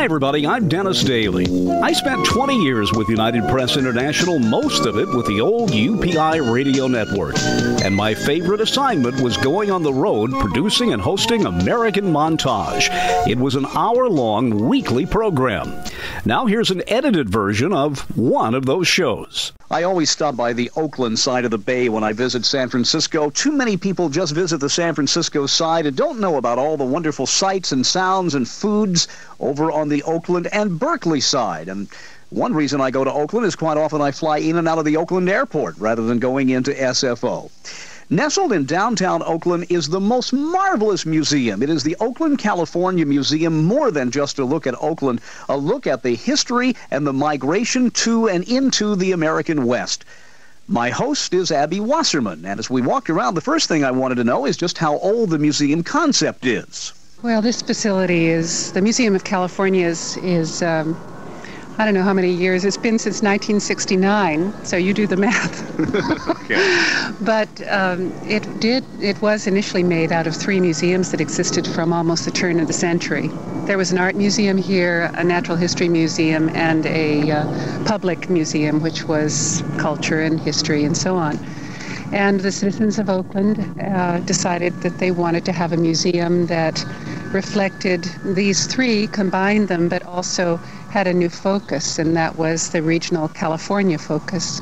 Hi, everybody. I'm Dennis Daly. I spent 20 years with United Press International, most of it with the old UPI Radio Network. And my favorite assignment was going on the road producing and hosting American Montage. It was an hour-long weekly program. Now here's an edited version of one of those shows. I always stop by the Oakland side of the bay when I visit San Francisco. Too many people just visit the San Francisco side and don't know about all the wonderful sights and sounds and foods over on the Oakland and Berkeley side. And one reason I go to Oakland is quite often I fly in and out of the Oakland airport rather than going into SFO. Nestled in downtown Oakland is the most marvelous museum. It is the Oakland, California Museum, more than just a look at Oakland, a look at the history and the migration to and into the American West. My host is Abby Wasserman, and as we walked around, the first thing I wanted to know is just how old the museum concept is. Well, this facility is, the Museum of California is I don't know how many years. It's been since 1969, so you do the math. Okay. But it was initially made out of 3 museums that existed from almost the turn of the century. There was an art museum here, a natural history museum, and a public museum, which was culture and history and so on. And the citizens of Oakland decided that they wanted to have a museum that reflected these 3, combined them, but also had a new focus, and that was the regional California focus.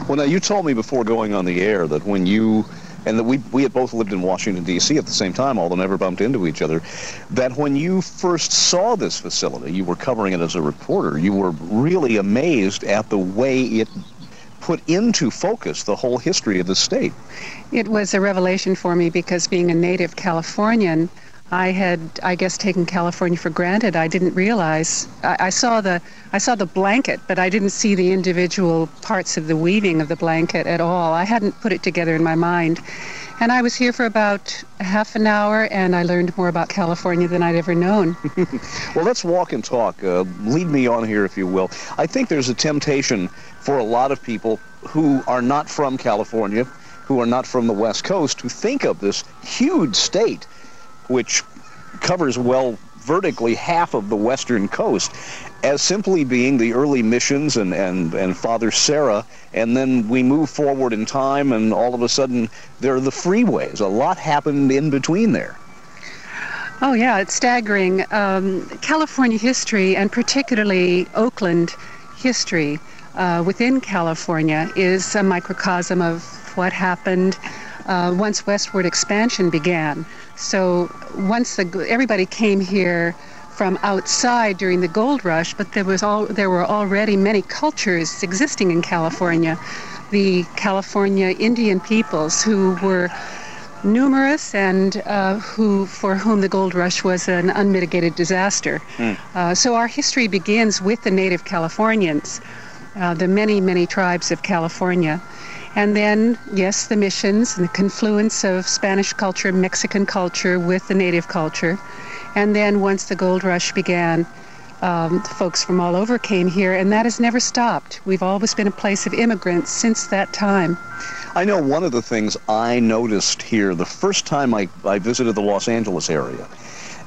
Well, now, you told me before going on the air that when you, and that we had both lived in Washington, D.C. at the same time, although never bumped into each other, that when you first saw this facility, you were covering it as a reporter, you were really amazed at the way it put into focus the whole history of the state. It was a revelation for me because being a native Californian, I had, I guess, taken California for granted. I didn't realize. I saw the blanket, but I didn't see the individual parts of the weaving of the blanket at all. I hadn't put it together in my mind. And I was here for about half an hour, and I learned more about California than I'd ever known. Well, let's walk and talk. Lead me on here, if you will. I think there's a temptation for a lot of people who are not from California, who are not from the West Coast, to think of this huge state, which covers, well, vertically half of the western coast, as simply being the early missions and Father Sarah, and then we move forward in time, and all of a sudden there are the freeways. A lot happened in between there. Oh, yeah, it's staggering. California history, and particularly Oakland history within California, is a microcosm of what happened once westward expansion began. So once everybody came here from outside during the gold rush, but there were already many cultures existing in California. The California Indian peoples, who were numerous and for whom the gold rush was an unmitigated disaster. So our history begins with the native Californians, the many, many tribes of California. And then, yes, the missions and the confluence of Spanish culture, Mexican culture with the native culture. And then once the gold rush began, folks from all over came here, and that has never stopped. We've always been a place of immigrants since that time. I know one of the things I noticed here the first time I visited the Los Angeles area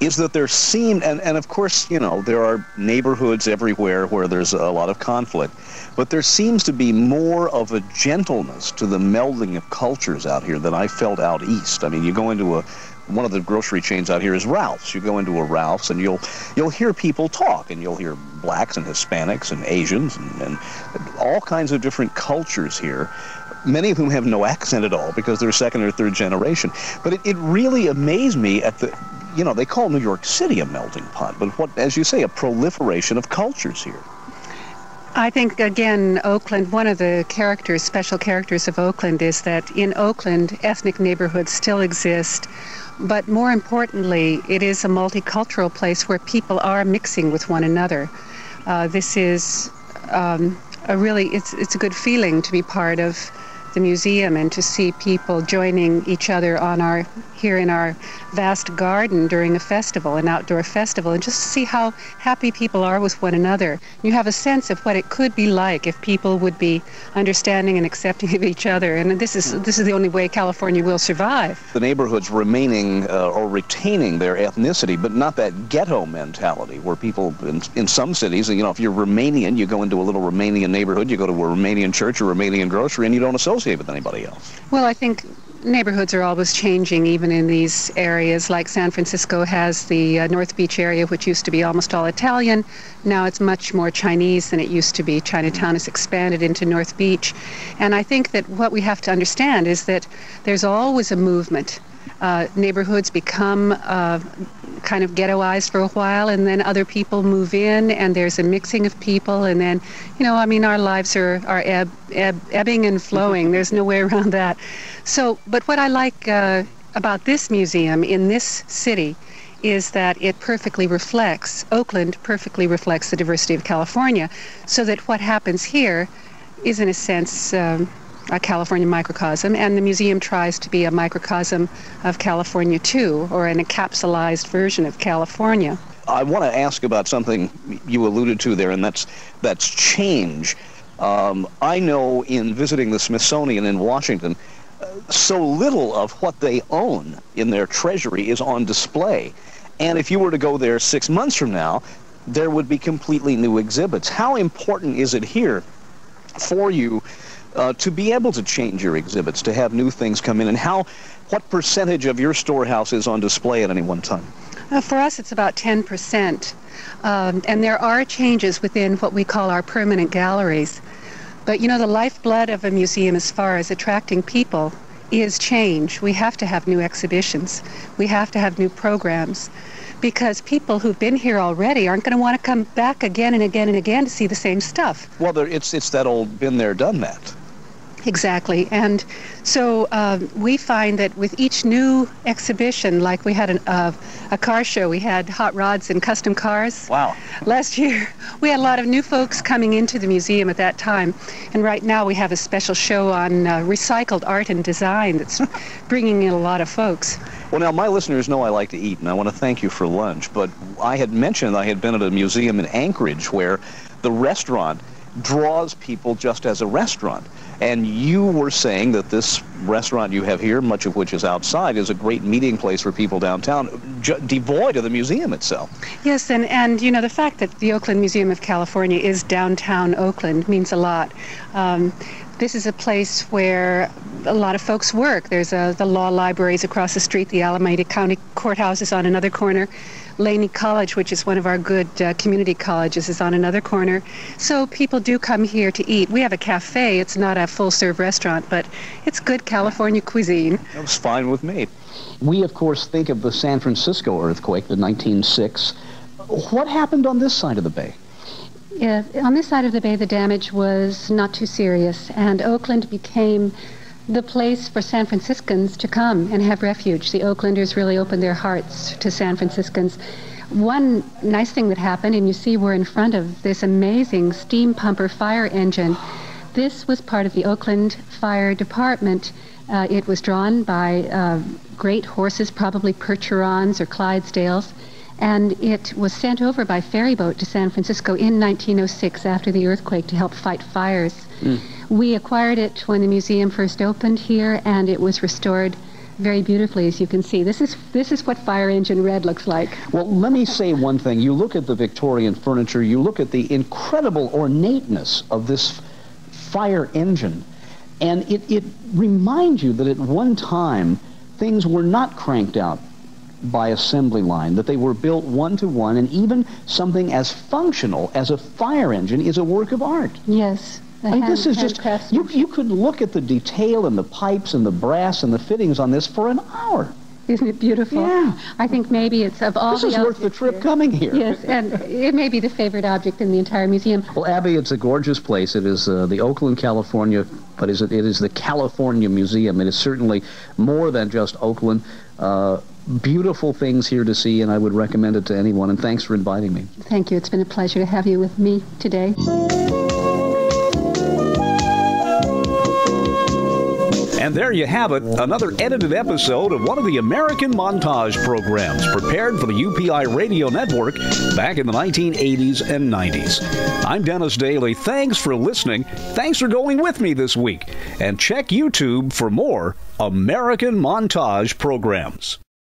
is that there seemed, and of course, you know, there are neighborhoods everywhere where there's a lot of conflict, but there seems to be more of a gentleness to the melding of cultures out here than I felt out east. I mean, you go into one of the grocery chains out here is Ralph's. You go into a Ralph's and you'll hear people talk, and you'll hear blacks and Hispanics and Asians and all kinds of different cultures here, many of whom have no accent at all because they're second or third generation. But it really amazed me at the, you know, they call New York City a melting pot, but what, as you say, a proliferation of cultures here. I think, again, Oakland, one of the special characters of Oakland is that in Oakland, ethnic neighborhoods still exist, but more importantly, it is a multicultural place where people are mixing with one another. This is it's a good feeling to be part of the museum and to see people joining each other here in our vast garden during a festival, an outdoor festival, and just to see how happy people are with one another. You have a sense of what it could be like if people would be understanding and accepting of each other, and this is the only way California will survive. The neighborhoods remaining or retaining their ethnicity, but not that ghetto mentality where people in some cities, if you're Romanian, you go into a little Romanian neighborhood, you go to a Romanian church or Romanian grocery, and you don't associate with anybody else. Well, I think neighborhoods are always changing, even in these areas. Like San Francisco has the North Beach area, which used to be almost all Italian. Now it's much more Chinese than it used to be. Chinatown has expanded into North Beach. And I think that what we have to understand is that there's always a movement. Neighborhoods become kind of ghettoized for a while, and then other people move in, and there's a mixing of people, and then, our lives are ebbing and flowing. There's no way around that. So, but what I like about this museum in this city is that it Oakland perfectly reflects the diversity of California, so that what happens here is, in a sense, a California microcosm, and the museum tries to be a microcosm of California too, or an encapsulized version of California. I want to ask about something you alluded to there, and that's change. I know in visiting the Smithsonian in Washington, so little of what they own in their treasury is on display. And if you were to go there 6 months from now, there would be completely new exhibits. How important is it here for you to be able to change your exhibits, to have new things come in, and what percentage of your storehouse is on display at any one time? For us, it's about 10%. And there are changes within what we call our permanent galleries. But the lifeblood of a museum as far as attracting people is change. We have to have new exhibitions. We have to have new programs, because people who've been here already aren't going to want to come back again and again and again to see the same stuff. Well, it's that old been there, done that. Exactly. And so we find that with each new exhibition, like we had a car show, we had hot rods and custom cars. Wow. Last year, we had a lot of new folks coming into the museum at that time. And right now we have a special show on recycled art and design that's bringing in a lot of folks. Well, now, my listeners know I like to eat, and I want to thank you for lunch. But I had mentioned I had been at a museum in Anchorage where the restaurant draws people just as a restaurant. And you were saying that this restaurant you have here, much of which is outside, is a great meeting place for people downtown, devoid of the museum itself. Yes, and the fact that the Oakland Museum of California is downtown Oakland means a lot. This is a place where a lot of folks work. There's the law libraries across the street, the Alameda County Courthouse is on another corner. Laney College, which is one of our good community colleges, is on another corner. So people do come here to eat. We have a cafe. It's not a full-serve restaurant, but it's good California cuisine. That was fine with me. We, of course, think of the San Francisco earthquake, the 1906. What happened on this side of the bay? Yeah, on this side of the bay, the damage was not too serious, and Oakland became the place for San Franciscans to come and have refuge. The Oaklanders really opened their hearts to San Franciscans. One nice thing that happened, and you see we're in front of this amazing steam pumper fire engine. This was part of the Oakland Fire Department. It was drawn by great horses, probably Percherons or Clydesdales, and it was sent over by ferry boat to San Francisco in 1906 after the earthquake to help fight fires. We acquired it when the museum first opened here, and it was restored very beautifully, as you can see. This is what fire engine red looks like. Well, let me say one thing. You look at the Victorian furniture, you look at the incredible ornateness of this fire engine, and it reminds you that at one time things were not cranked out by assembly line, that they were built one-to-one, and even something as functional as a fire engine is a work of art. Yes. This is just, you could look at the detail and the pipes and the brass and the fittings on this for an hour. Isn't it beautiful? Yeah. I think maybe it's of all This is worth the trip coming here. Yes, and it may be the favorite object in the entire museum. Well, Abby, it's a gorgeous place. It is the Oakland, California, but it is the California Museum. It is certainly more than just Oakland. Beautiful things here to see, and I would recommend it to anyone, and thanks for inviting me. Thank you. It's been a pleasure to have you with me today. And there you have it, another edited episode of one of the American Montage programs prepared for the UPI Radio Network back in the 1980s and 90s. I'm Dennis Daly. Thanks for listening. Thanks for going with me this week. And check YouTube for more American Montage programs.